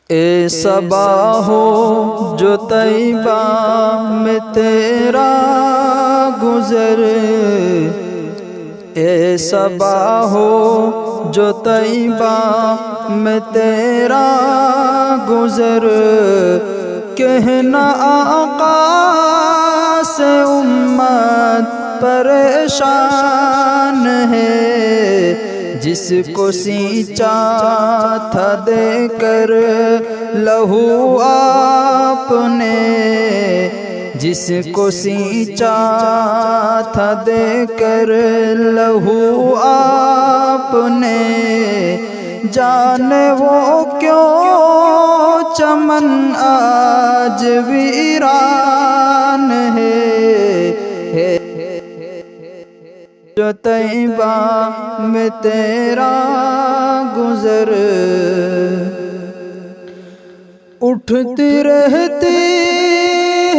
اے صبا ہو جو طیبہ میں تیرا گزر، اے صبا ہو جو طیبہ میں تیرا گزر، کہنا آقا سے امت پریشان ہے، جس کو سینچا تھا دے کر لہو آپ نے، جس کو سینچا تھا دے کر لہو آپ نے، جانے وہ کیوں چمن آج ویران ہے، جو طیبہ میں تیرا گزر، اٹھتی رہتی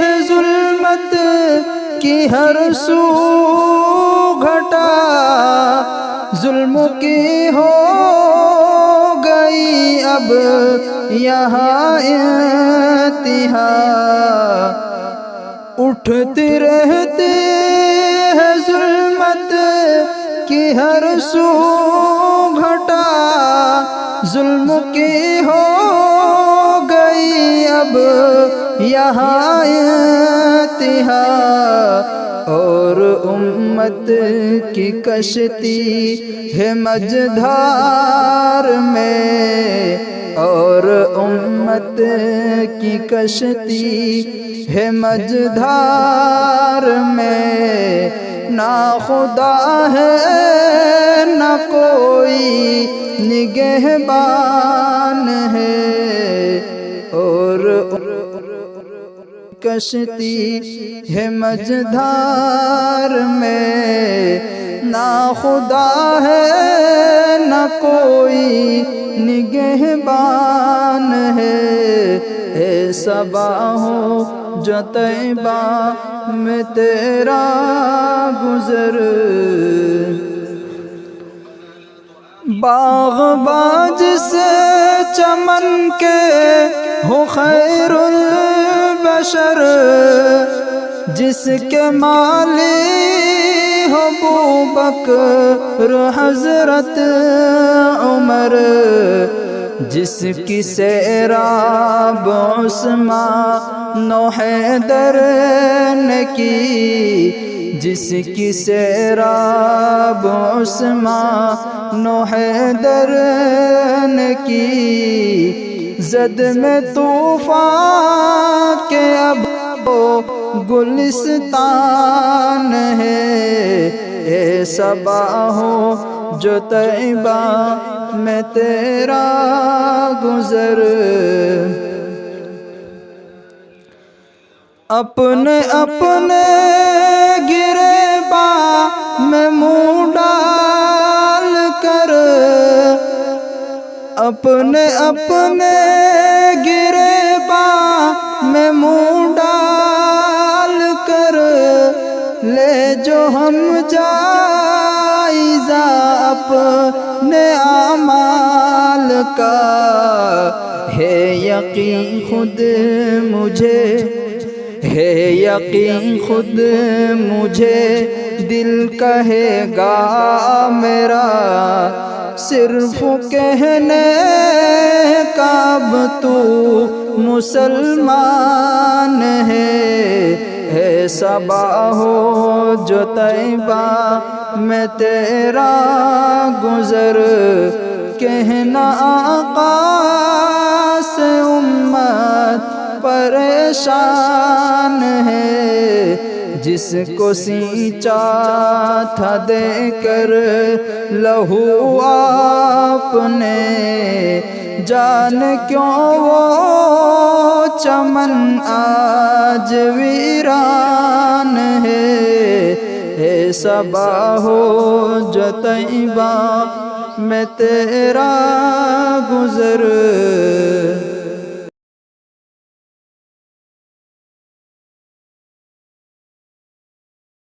ہے ظلمت کی ہر سو گھٹا، ظلم کی ہو گئی اب یہاں انتہا، اٹھتی رہتی ہے ظلمت کی ہر سو گھٹا، ظلم کی ہو گئی اب یہاں انتہا، اور امت کی کشتی ہے مجدھار میں، اور امت کی کشتی ہے مجدھار میں، نہ خدا ہے نہ کوئی نگہبان ہے، اور کشتی ہے مجدھار میں، نہ خدا ہے نہ کوئی نگہبان ہے، اے صبا ہو جو طیبہ میں تیرا گزر، باغ باج سے چمن کے ہو خیر البشر، جس کے مالی ہو ابوبکر حضرت عمر، جس کی سیراب عثمان و حیدر نے کی، جس کی سیراب عثمان و حیدر نے کی، زد میں طوفان کے اب گلستان ہے، اے صبا ہو جو طیبہ میں تیرا گزر، اپنے اپنے گریباں میں منہ ڈال کر، اپنے اپنے گریباں میں منہ ڈال کر، لے جو ہم جائزہ اپنے اعمال کا، ہے یقین خود مجھے، ہے یقین خود مجھے دل کہے گا میرا، صرف کہنے کا اب تو مسلمان ہے، اے صبا ہو جو طیبہ میں تیرا گزر، کہنا آقا سے امت پریشان ہے، جس کو سینچا تھا دے کر لہو آپ نے، جان کیوں وہ چمن آج ویران ہے، اے صبا ہو جو طیبہ میں تیرا گزر۔